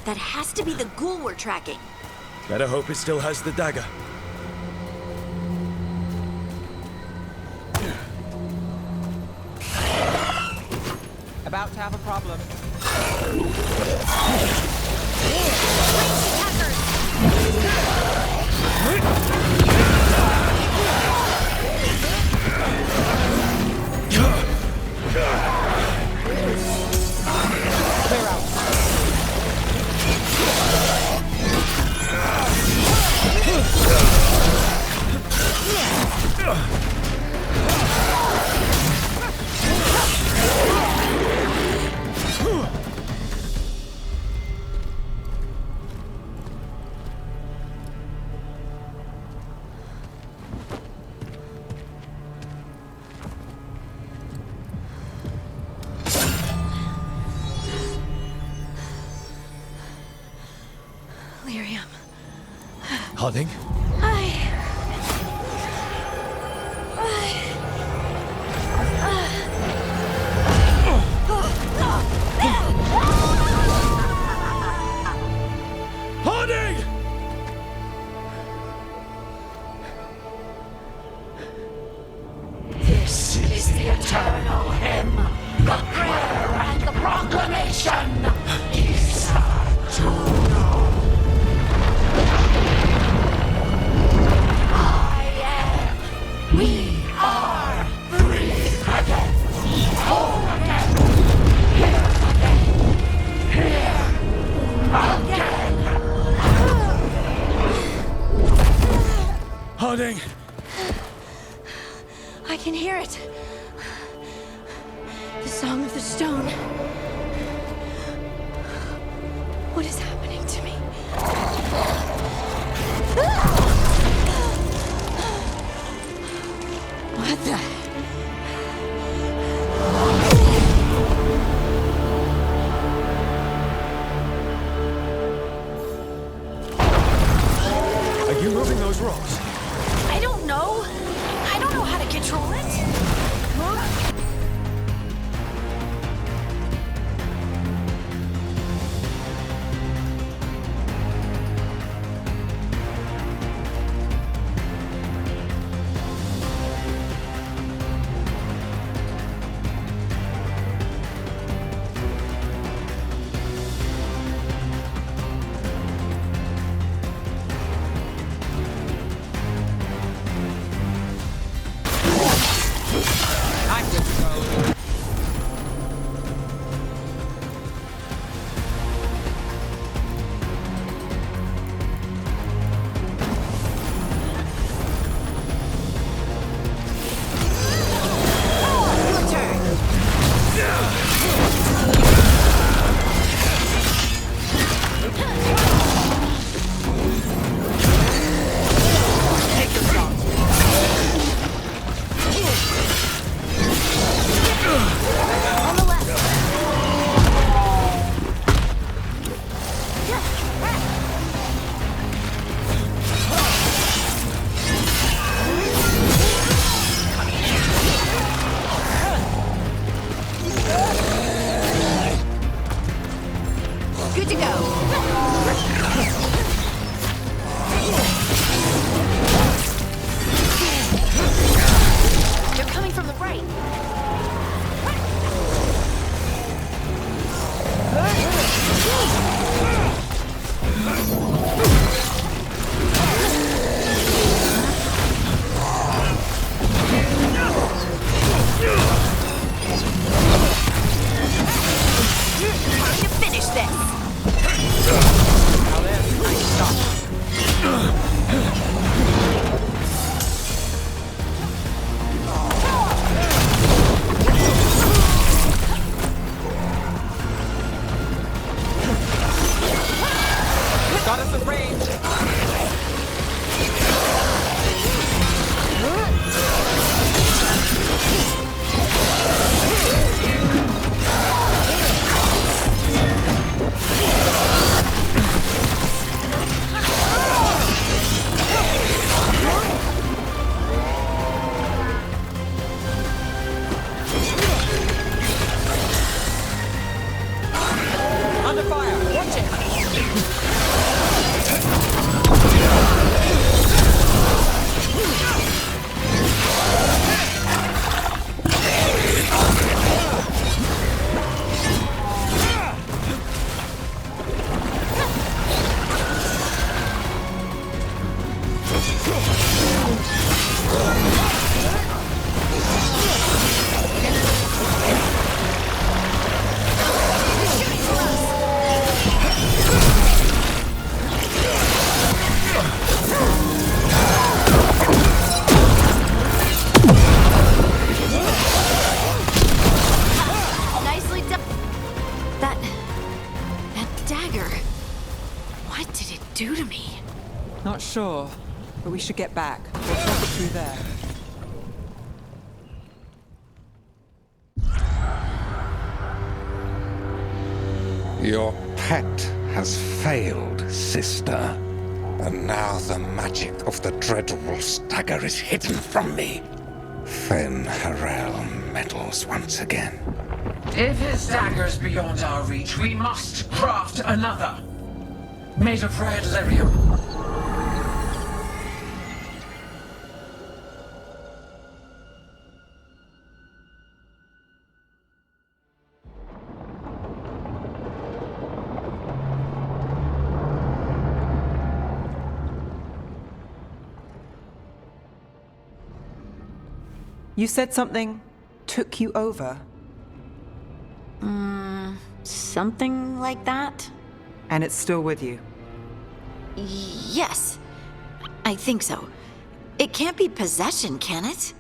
That has to be the ghoul we're tracking. Better hope it still has the dagger. About to have a problem. Clear out. Lyrium. Harding? Harding! This is the eternal hymn, the prayer and the proclamation. Isa Juno. I am. We are. Breathe again. Whole again. Here again. Here again. Harding! I can hear it. The song of the stone. What is happening to me? What the? Are you moving those rocks? I don't know. I don't know how to control it. Huh? I'm good to go. Your turn. Take your shot. On the left. Good to go. They're coming from the right. You finish this. Now then, nice shot. Got us in range. Under fire. Watch it. Nicely done. That dagger. What did it do to me? Not sure, but we should get back. We'll talk it through there. Your pet has failed, sister. And now the magic of the Dreadwolf's dagger is hidden from me. Fen Harel meddles once again. If his dagger's beyond our reach, we must craft another. Made of red lyrium. You said something took you over, Something like that? and it's still with you. Yes. I think so. It can't be possession, can it?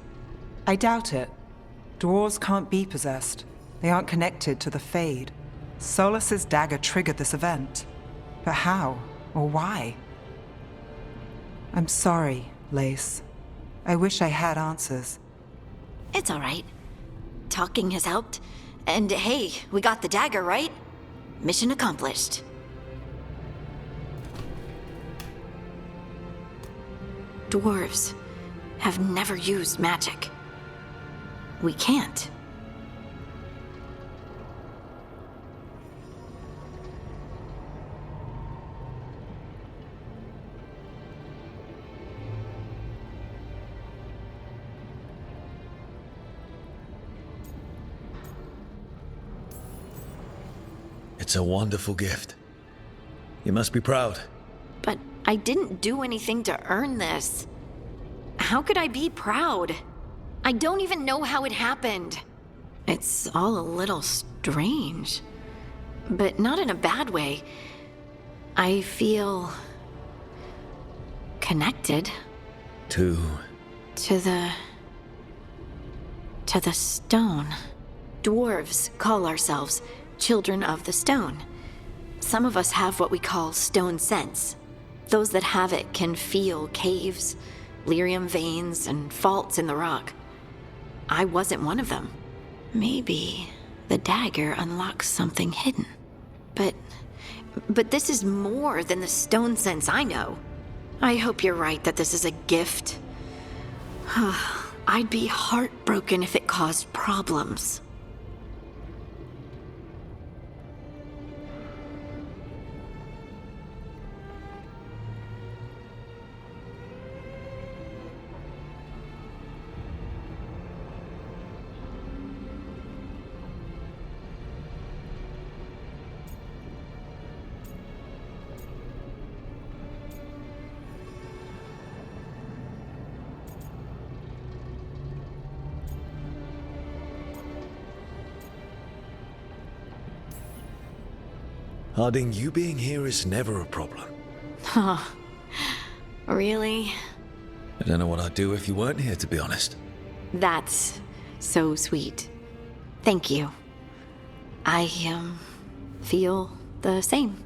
I doubt it. Dwarves can't be possessed. They aren't connected to the Fade. Solus's dagger triggered this event. But how? Or why? I'm sorry, Lace. I wish I had answers. It's all right. Talking has helped. And hey, we got the dagger, right? Mission accomplished. Dwarves have never used magic. We can't. It's a wonderful gift. You must be proud. But I didn't do anything to earn this. How could I be proud? I don't even know how it happened. It's all a little strange. But not in a bad way. I feel connected To... to the stone. Dwarves call ourselves children of the stone. Some of us have what we call stone sense. Those that have it can feel caves, lyrium veins, and faults in the rock. I wasn't one of them. Maybe the dagger unlocks something hidden. But this is more than the stone sense I know. I hope you're right that this is a gift. I'd be heartbroken if it caused problems. Harding, you being here is never a problem. Huh. Really? I don't know what I'd do if you weren't here, to be honest. That's so sweet. Thank you. I, feel the same.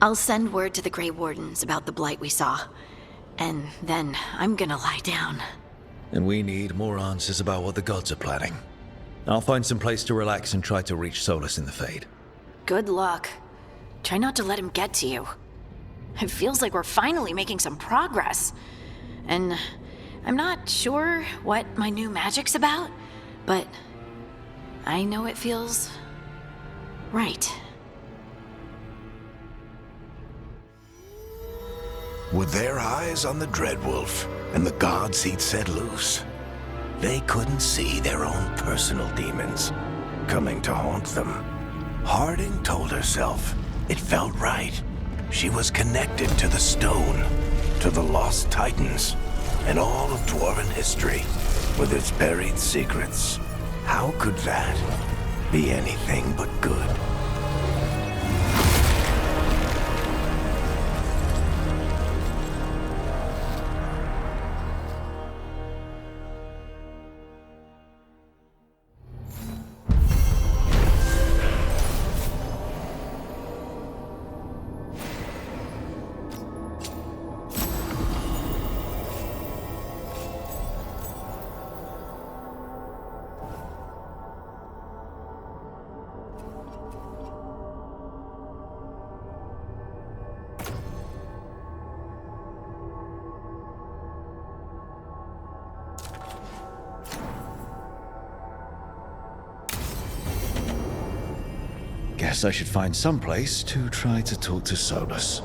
I'll send word to the Grey Wardens about the blight we saw. And then I'm gonna lie down. And we need more answers about what the gods are planning. I'll find some place to relax and try to reach Solus in the Fade. Good luck. Try not to let him get to you. It feels like we're finally making some progress. And I'm not sure what my new magic's about, but I know it feels right. With their eyes on the Dreadwolf and the gods he'd set loose, they couldn't see their own personal demons coming to haunt them. Harding told herself it felt right. She was connected to the stone, to the lost titans, and all of dwarven history with its buried secrets. How could that be anything but good? Guess I should find some place to try to talk to Solus.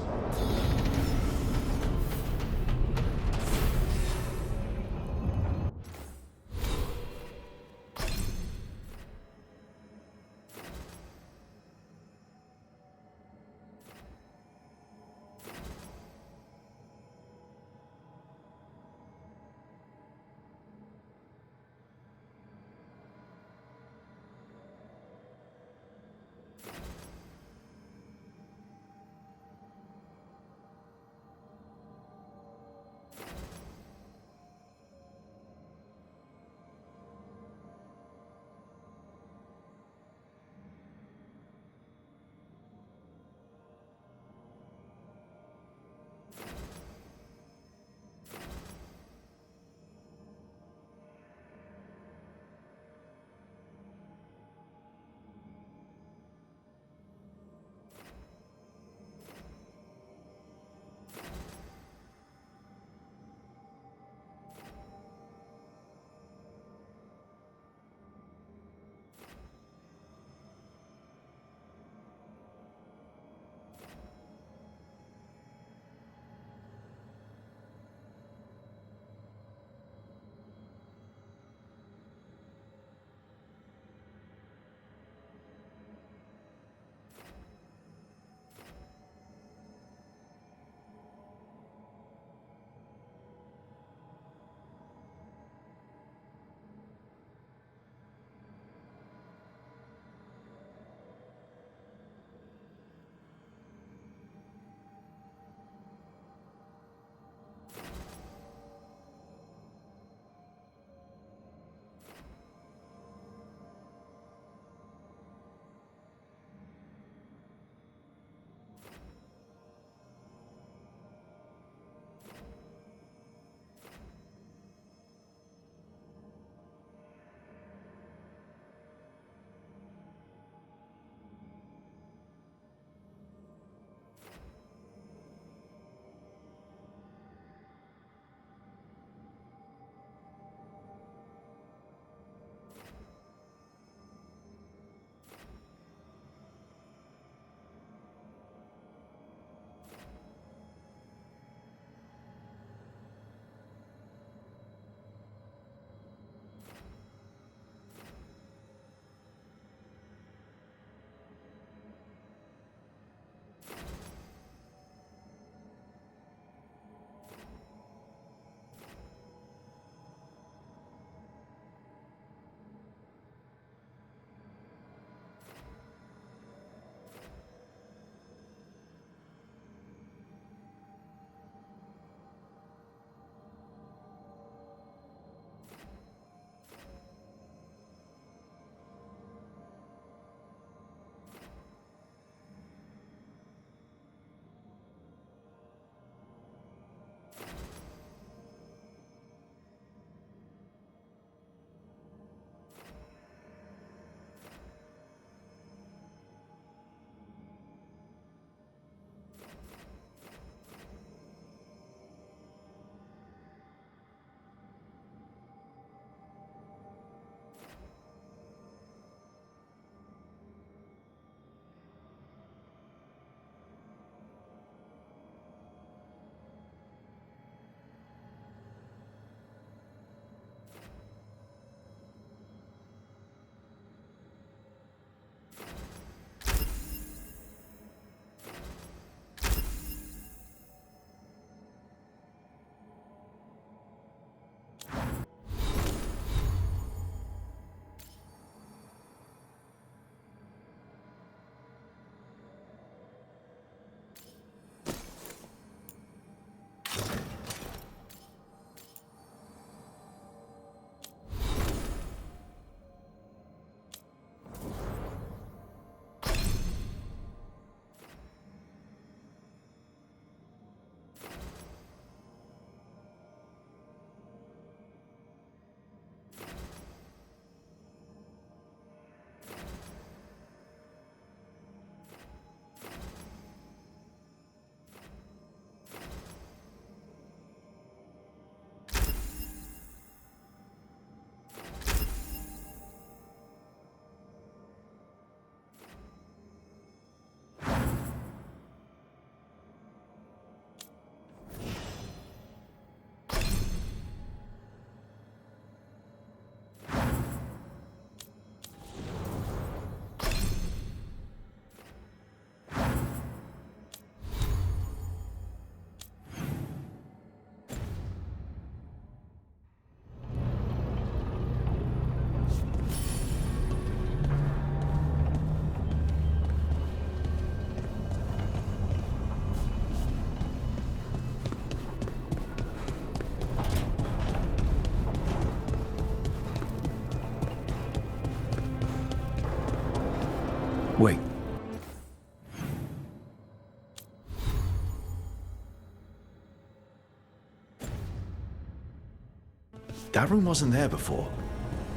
That room wasn't there before.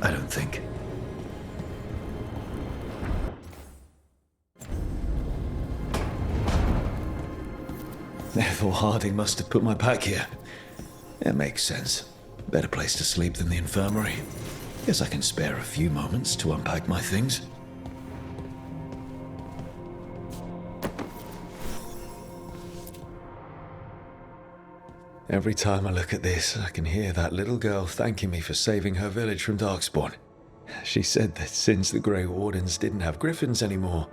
I don't think. Therefore, Harding must have put my pack here. It makes sense. Better place to sleep than the infirmary. Guess I can spare a few moments to unpack my things. Every time I look at this, I can hear that little girl thanking me for saving her village from Darkspawn. She said that since the Grey Wardens didn't have griffins anymore,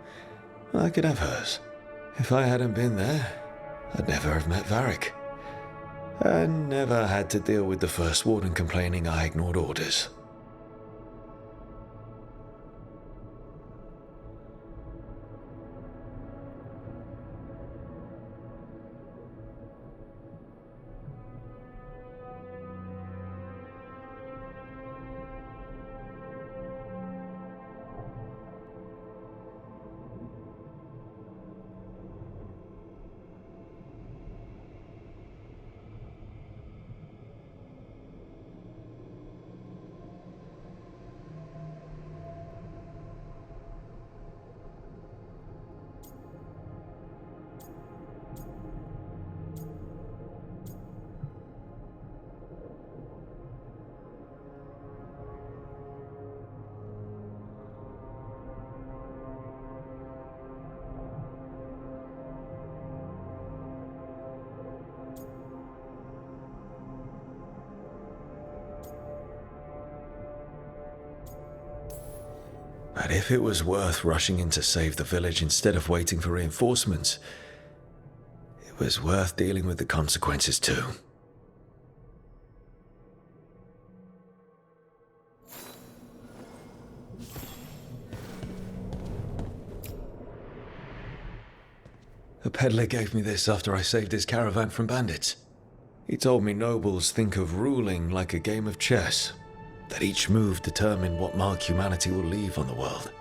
I could have hers. If I hadn't been there, I'd never have met Varric. And never had to deal with the First Warden complaining I ignored orders. But if it was worth rushing in to save the village instead of waiting for reinforcements, it was worth dealing with the consequences too. A peddler gave me this after I saved his caravan from bandits. He told me nobles think of ruling like a game of chess, that each move determined what mark humanity will leave on the world.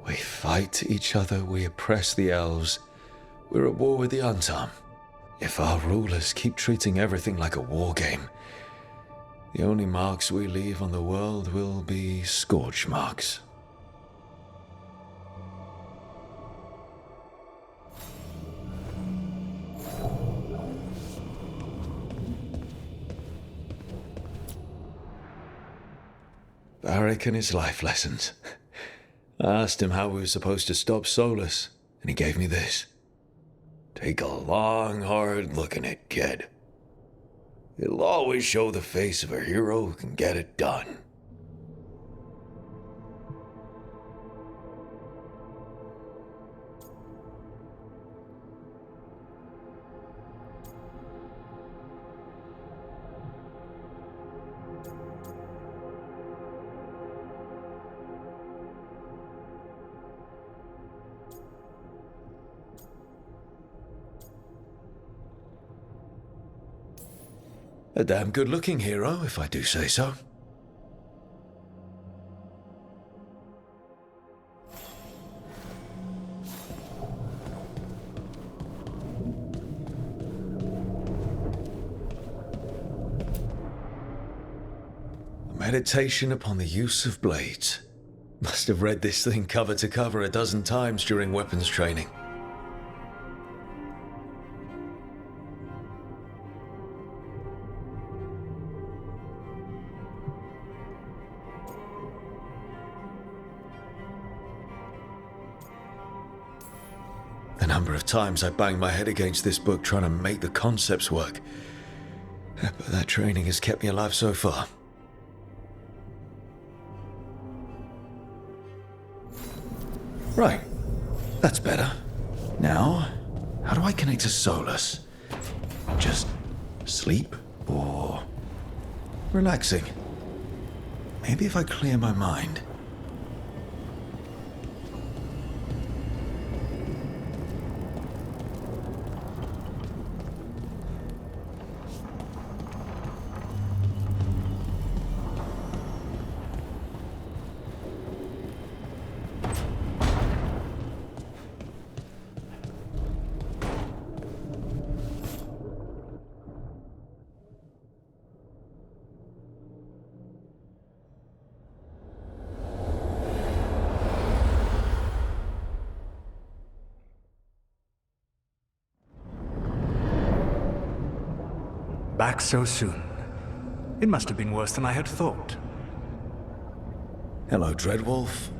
We fight each other, we oppress the elves, we're at war with the Untarm. If our rulers keep treating everything like a war game, the only marks we leave on the world will be scourge marks. Varric and his life lessons. I asked him how we were supposed to stop Solus, and he gave me this. Take a long, hard look at it, kid. It'll always show the face of a hero who can get it done. A damn good-looking hero, if I do say so. A meditation upon the use of blades. Must have read this thing cover to cover a dozen times during weapons training. The number of times I banged my head against this book trying to make the concepts work. But that training has kept me alive so far. Right. That's better. Now, how do I connect to Solus? Just sleep or relaxing? Maybe if I clear my mind. Back so soon. It must have been worse than I had thought. Hello, Dreadwolf.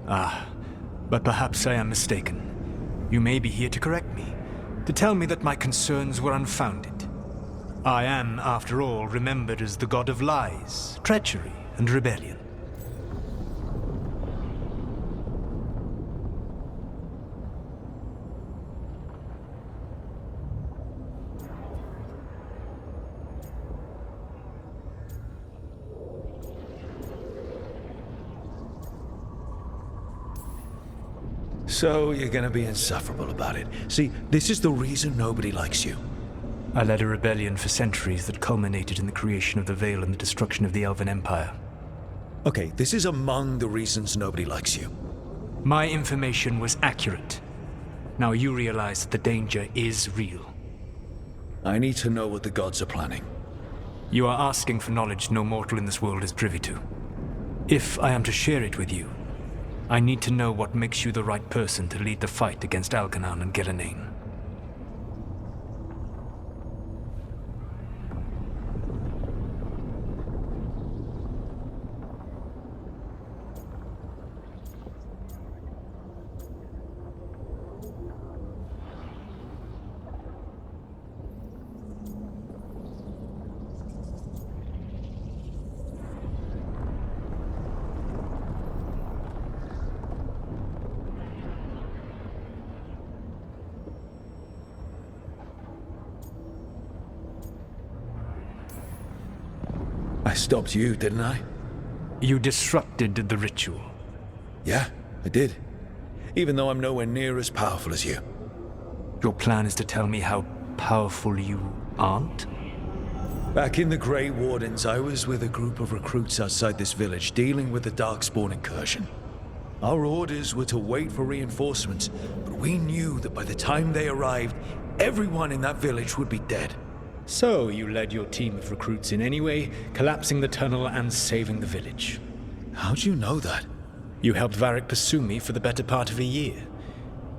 But perhaps I am mistaken. You may be here to correct me, to tell me that my concerns were unfounded. I am, after all, remembered as the god of lies, treachery, and rebellion. So you're gonna be insufferable about it. See, this is the reason nobody likes you. I led a rebellion for centuries that culminated in the creation of the Veil and the destruction of the Elven Empire. Okay, this is among the reasons nobody likes you. My information was accurate. Now you realize that the danger is real. I need to know what the gods are planning. You are asking for knowledge no mortal in this world is privy to. If I am to share it with you, I need to know what makes you the right person to lead the fight against Algernon and Gillenane. I stopped you, didn't I? You disrupted the ritual. Yeah, I did. Even though I'm nowhere near as powerful as you. Your plan is to tell me how powerful you aren't? Back in the Grey Wardens, I was with a group of recruits outside this village dealing with the Darkspawn incursion. Our orders were to wait for reinforcements, but we knew that by the time they arrived, everyone in that village would be dead. So you led your team of recruits in anyway, collapsing the tunnel and saving the village. How'd you know that? You helped Varric pursue me for the better part of a year.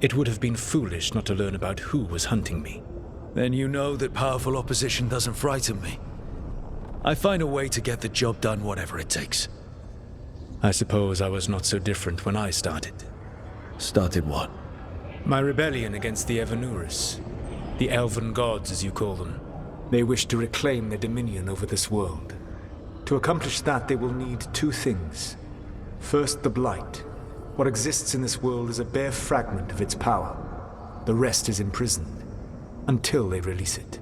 It would have been foolish not to learn about who was hunting me. Then you know that powerful opposition doesn't frighten me. I find a way to get the job done whatever it takes. I suppose I was not so different when I started. Started what? My rebellion against the Evanuris. The Elven Gods, as you call them. They wish to reclaim their dominion over this world. To accomplish that, they will need two things. First, the Blight. What exists in this world is a bare fragment of its power. The rest is imprisoned, until they release it.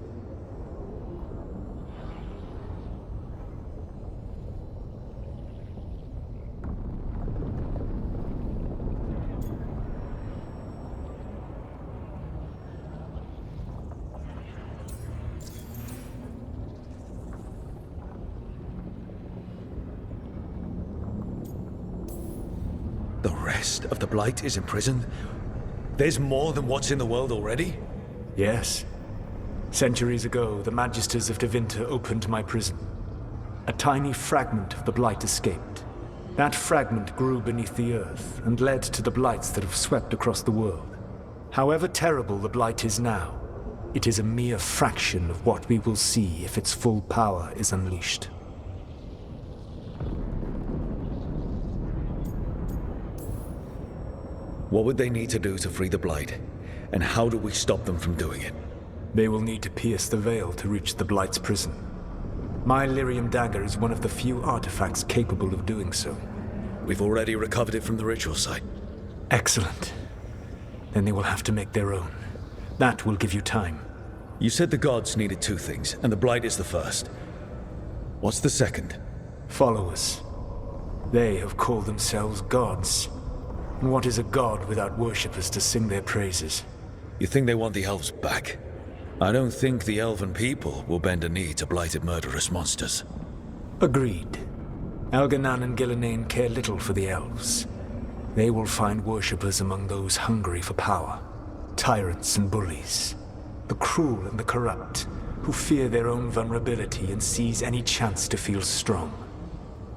The rest of the Blight is imprisoned? There's more than what's in the world already? Yes. Centuries ago, the Magisters of Tevinter opened my prison. A tiny fragment of the Blight escaped. That fragment grew beneath the earth and led to the Blights that have swept across the world. However terrible the Blight is now, it is a mere fraction of what we will see if its full power is unleashed. What would they need to do to free the Blight? And how do we stop them from doing it? They will need to pierce the veil to reach the Blight's prison. My Lyrium dagger is one of the few artifacts capable of doing so. We've already recovered it from the ritual site. Excellent. Then they will have to make their own. That will give you time. You said the gods needed two things, and the Blight is the first. What's the second? Followers. They have called themselves gods. And what is a god without worshippers to sing their praises? You think they want the elves back? I don't think the elven people will bend a knee to blighted murderous monsters. Agreed. Algernon and Gillenane care little for the elves. They will find worshippers among those hungry for power. Tyrants and bullies. The cruel and the corrupt, who fear their own vulnerability and seize any chance to feel strong.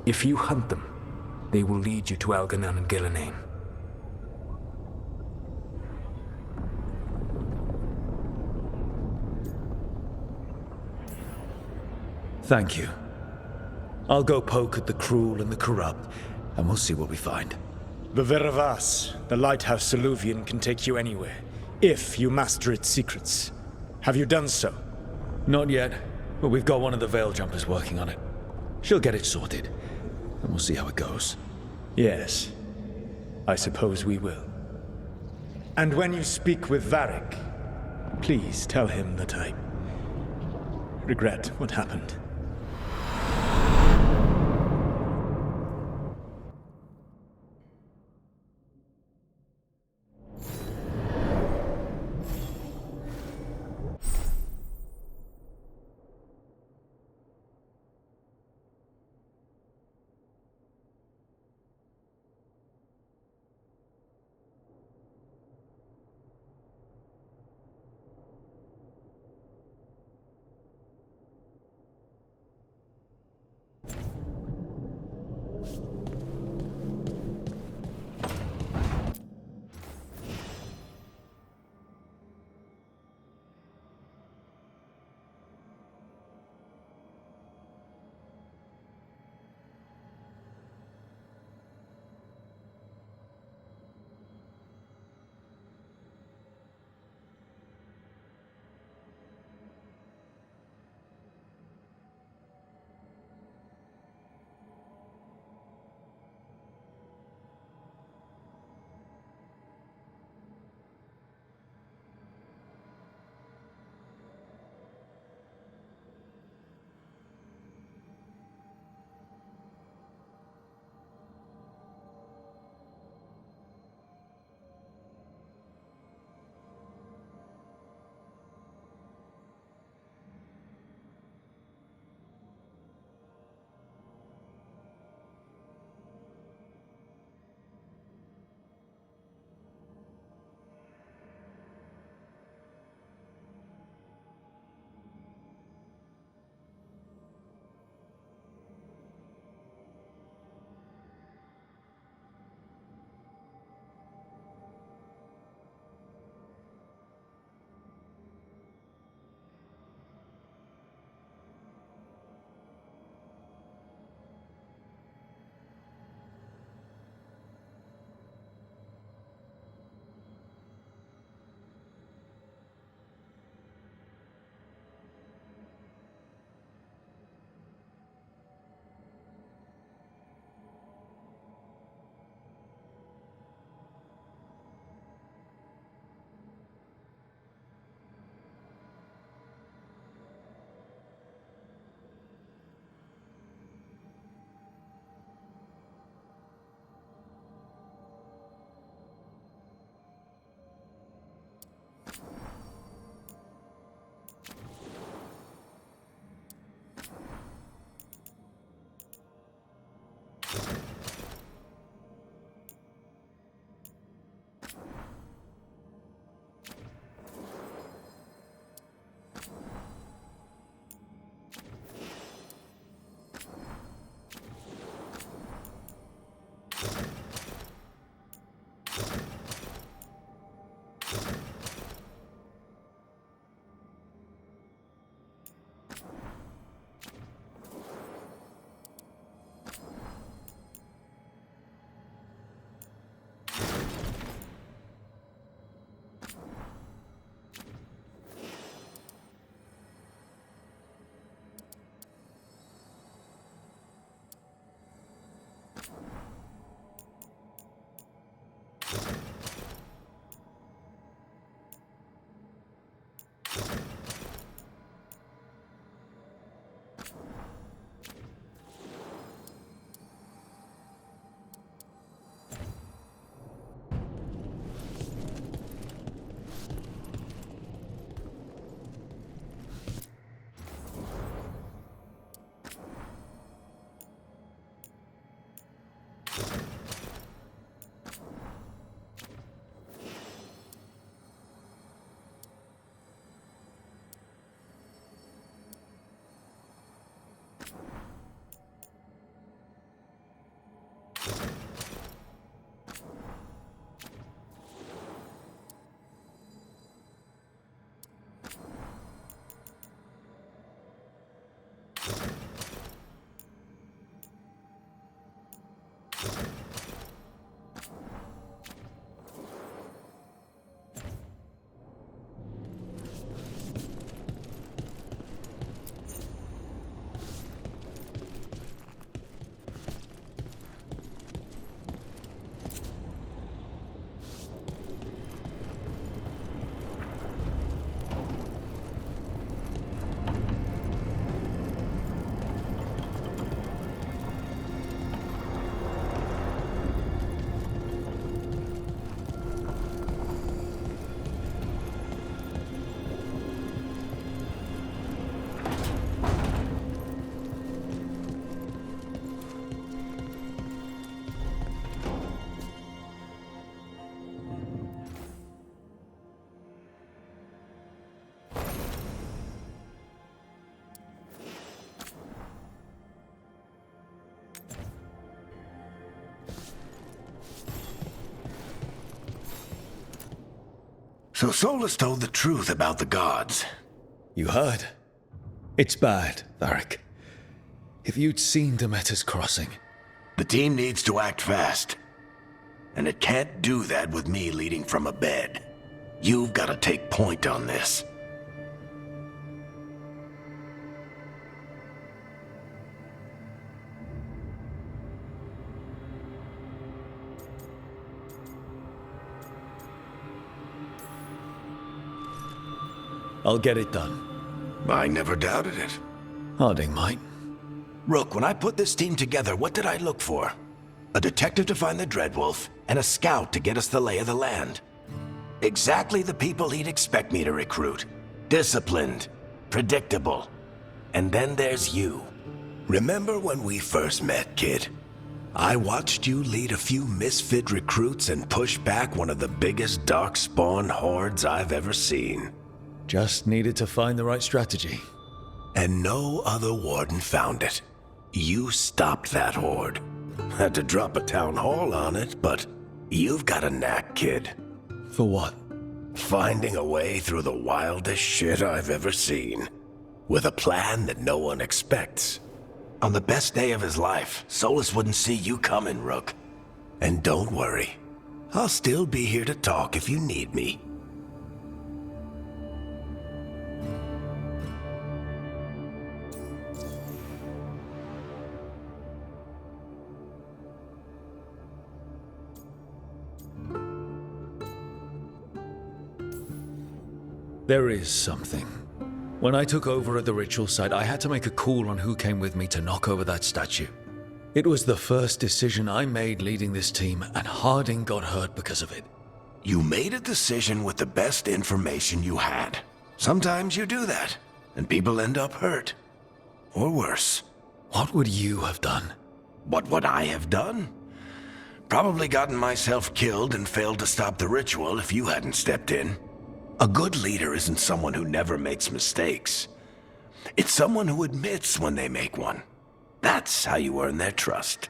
If you hunt them, they will lead you to Algernon and Gillenane. Thank you. I'll go poke at the cruel and the corrupt, and we'll see what we find. The Veravas, the lighthouse Soluvian, can take you anywhere, if you master its secrets. Have you done so? Not yet, but we've got one of the Veil Jumpers working on it. She'll get it sorted, and we'll see how it goes. Yes, I suppose we will. And when you speak with Varric, please tell him that I regret what happened. So Solus told the truth about the gods. You heard? It's bad, Varric. If you'd seen Demeter's crossing... The team needs to act fast. And it can't do that with me leading from a bed. You've got to take point on this. I'll get it done. I never doubted it. Harding might. Rook, when I put this team together, what did I look for? A detective to find the Dreadwolf, and a scout to get us the lay of the land. Exactly the people he'd expect me to recruit. Disciplined, predictable. And then there's you. Remember when we first met, kid? I watched you lead a few misfit recruits and push back one of the biggest darkspawn hordes I've ever seen. Just needed to find the right strategy. And no other warden found it. You stopped that horde. Had to drop a town hall on it, but you've got a knack, kid. For what? Finding a way through the wildest shit I've ever seen. With a plan that no one expects. On the best day of his life, Solus wouldn't see you coming, Rook. And don't worry. I'll still be here to talk if you need me. There is something. When I took over at the ritual site, I had to make a call on who came with me to knock over that statue. It was the first decision I made leading this team, and Harding got hurt because of it. You made a decision with the best information you had. Sometimes you do that, and people end up hurt. Or worse. What would you have done? What would I have done? Probably gotten myself killed and failed to stop the ritual if you hadn't stepped in. A good leader isn't someone who never makes mistakes. It's someone who admits when they make one. That's how you earn their trust.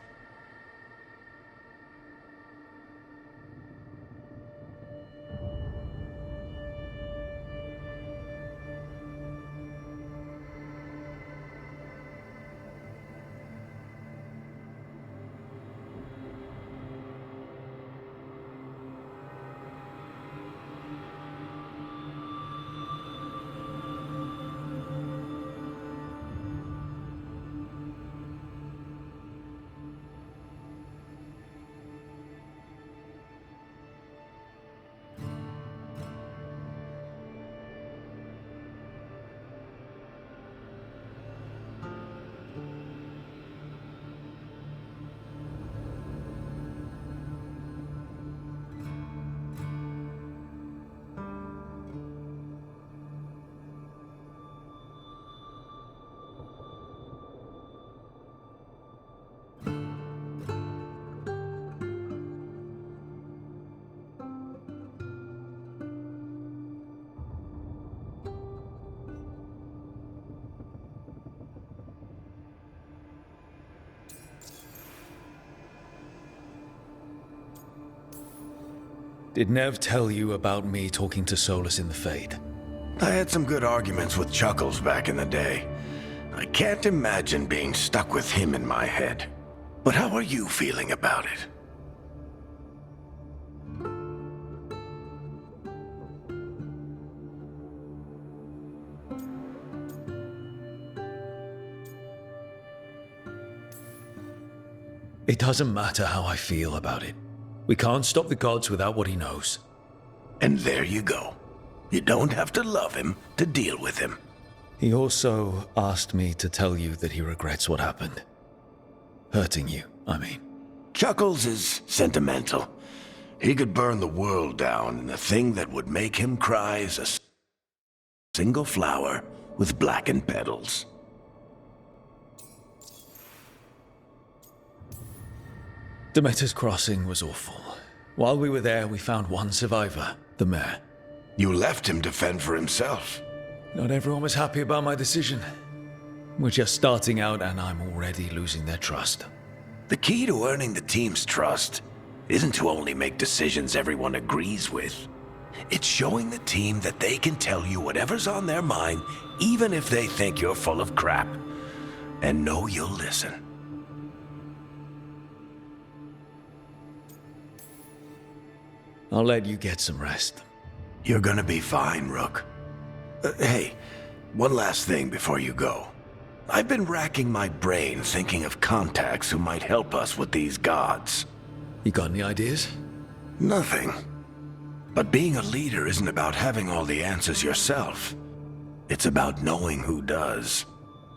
Did Nev tell you about me talking to Solus in the Fade? I had some good arguments with Chuckles back in the day. I can't imagine being stuck with him in my head. But how are you feeling about it? It doesn't matter how I feel about it. We can't stop the gods without what he knows. And there you go. You don't have to love him to deal with him. He also asked me to tell you that he regrets what happened. Hurting you, I mean. Chuckles is sentimental. He could burn the world down, and the thing that would make him cry is a single flower with blackened petals. Demeter's crossing was awful. While we were there, we found one survivor, the mayor. You left him to fend for himself. Not everyone was happy about my decision. We're just starting out, and I'm already losing their trust. The key to earning the team's trust isn't to only make decisions everyone agrees with. It's showing the team that they can tell you whatever's on their mind, even if they think you're full of crap. And know you'll listen. I'll let you get some rest. You're gonna be fine, Rook. Hey, one last thing before you go. I've been racking my brain thinking of contacts who might help us with these gods. You got any ideas? Nothing. But being a leader isn't about having all the answers yourself. It's about knowing who does.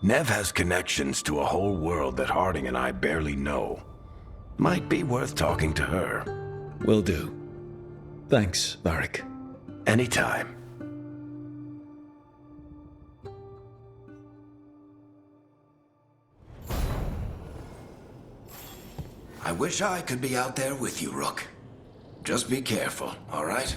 Nev has connections to a whole world that Harding and I barely know. Might be worth talking to her. Will do. Thanks, Varric. Anytime. I wish I could be out there with you, Rook. Just be careful, all right?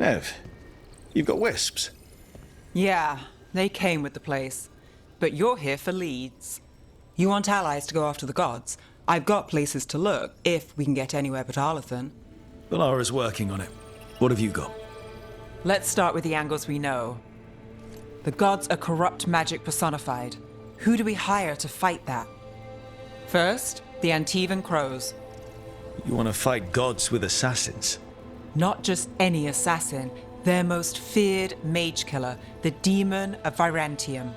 Nev, you've got wisps. Yeah, they came with the place. But you're here for leads. You want allies to go after the gods? I've got places to look, if we can get anywhere but Arlathan. Valara's working on it. What have you got? Let's start with the angles we know. The gods are corrupt magic personified. Who do we hire to fight that? First, the Antivan Crows. You want to fight gods with assassins? Not just any assassin, their most feared mage killer, the Demon of Virantium.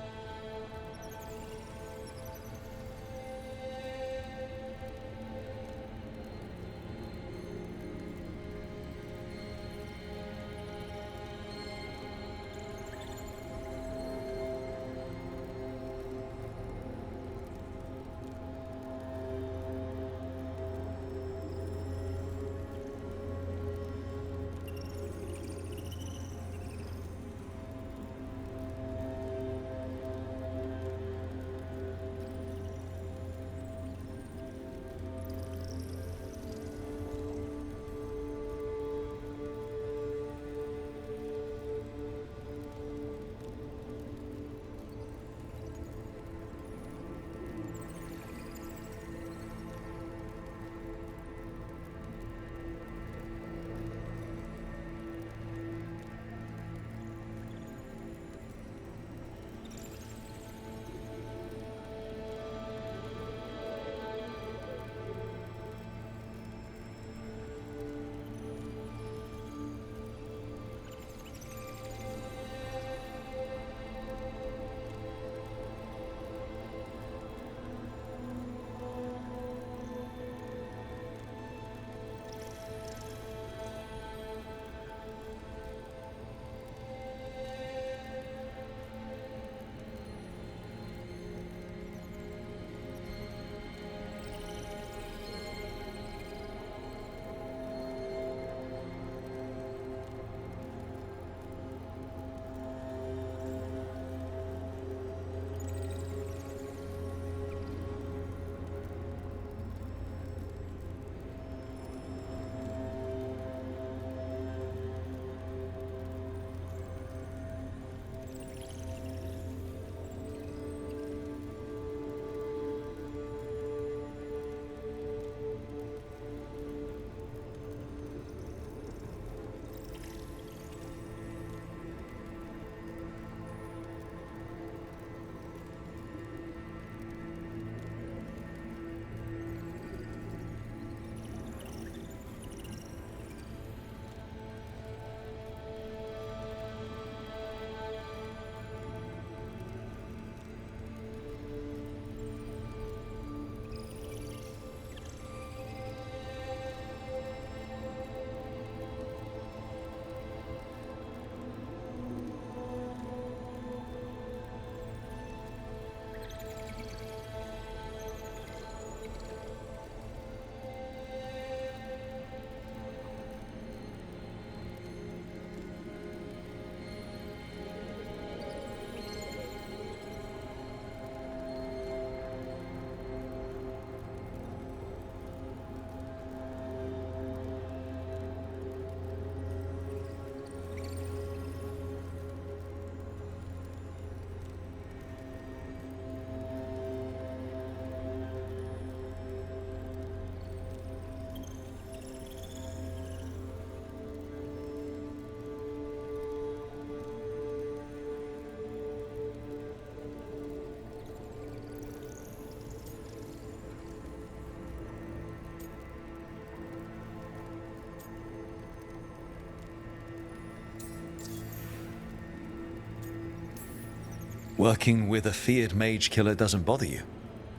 Working with a feared mage killer doesn't bother you?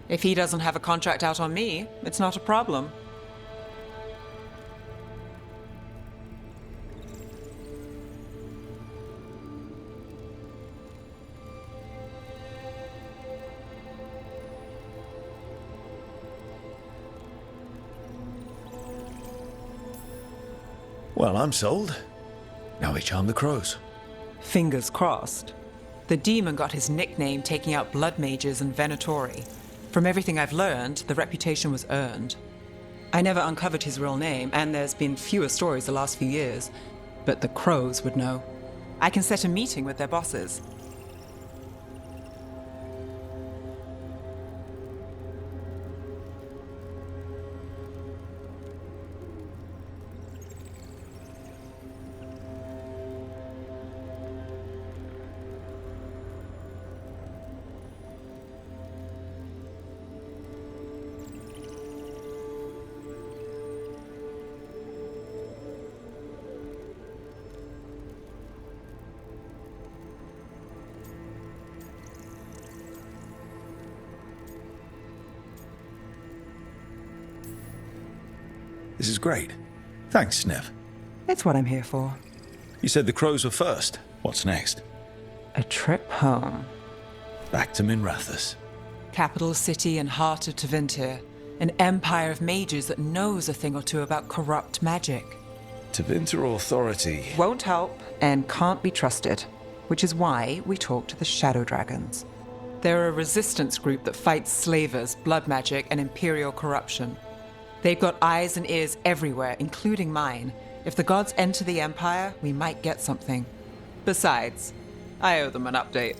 If he doesn't have a contract out on me, it's not a problem. Well, I'm sold. Now we charm the crows. Fingers crossed. The demon got his nickname taking out blood mages and venatori. From everything I've learned, the reputation was earned. I never uncovered his real name, and there's been fewer stories the last few years, but the crows would know. I can set a meeting with their bosses. This is great. Thanks, Sniv. It's what I'm here for. You said the crows were first. What's next? A trip home. Back to Minrathous. Capital city and heart of Tevinter. An empire of mages that knows a thing or two about corrupt magic. Tevinter Authority. Won't help and can't be trusted, which is why we talk to the Shadow Dragons. They're a resistance group that fights slavers, blood magic, and imperial corruption. They've got eyes and ears everywhere, including mine. If the gods enter the Empire, we might get something. Besides, I owe them an update.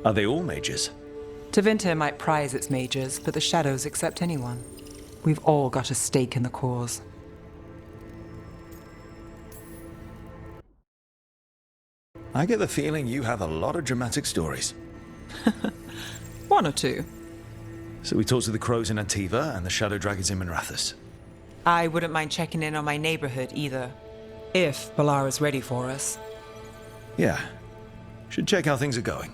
Are they all mages? Tevinter might prize its mages, but the Shadows accept anyone. We've all got a stake in the cause. I get the feeling you have a lot of dramatic stories. One or two. So we talked to the crows in Antiva and the shadow dragons in Minrathous. I wouldn't mind checking in on my neighborhood either. If Balara's ready for us. Yeah. Should check how things are going.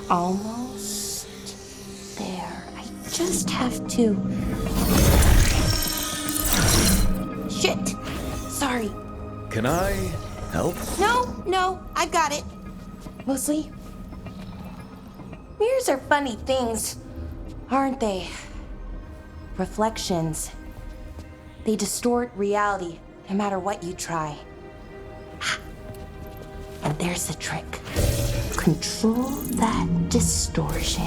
Almost there. I just have to... Shit! Sorry. Can I help? No, I've got it. Mostly, mirrors are funny things, aren't they? Reflections. They distort reality, no matter what you try. And there's the trick. Control that distortion.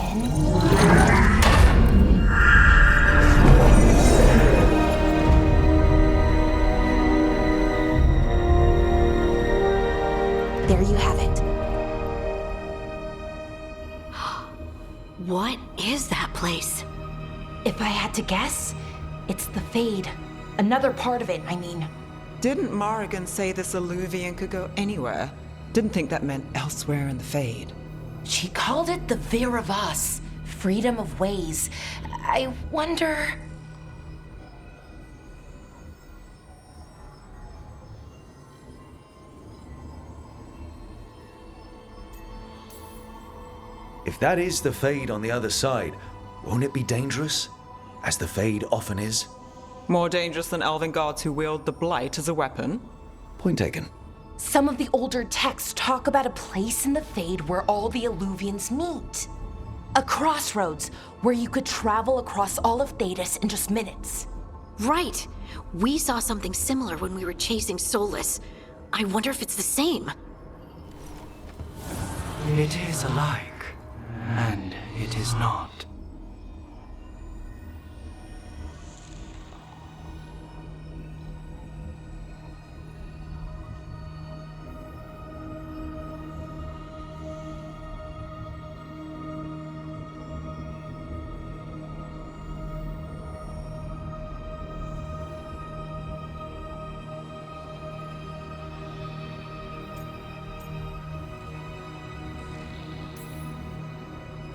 There you have it. What is that place? If I had to guess, it's the Fade. Another part of it, I mean. Didn't Morrigan say this Illuvian could go anywhere? Didn't think that meant elsewhere in the Fade. She called it the Vir of Us, freedom of ways. I wonder... If that is the Fade on the other side, won't it be dangerous? As the Fade often is? More dangerous than elven guards who wield the Blight as a weapon? Point taken. Some of the older texts talk about a place in the Fade where all the Illuvians meet. A crossroads where you could travel across all of Thedas in just minutes. Right. We saw something similar when we were chasing Solus. I wonder if it's the same. It is alike, and it is not.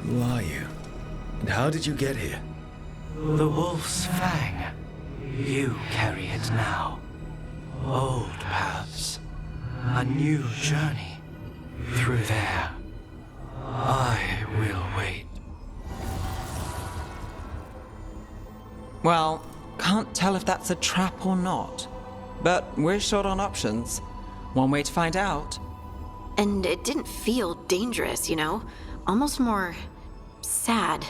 Who are you? And how did you get here? The Wolf's Fang. You carry it now. Old paths. A new journey. Through there. I will wait. Well, can't tell if that's a trap or not. But we're short on options. One way to find out. And it didn't feel dangerous, you know? Almost more sad.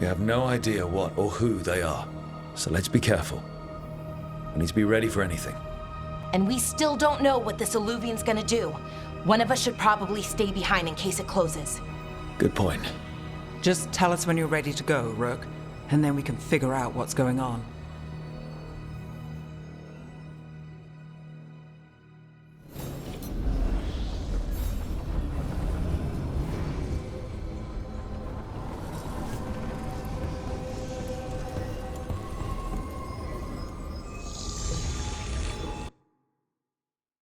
We have no idea what or who they are, so let's be careful. We need to be ready for anything. And we still don't know what this Illuvian's gonna do. One of us should probably stay behind in case it closes. Good point. Just tell us when you're ready to go, Rook, and then we can figure out what's going on.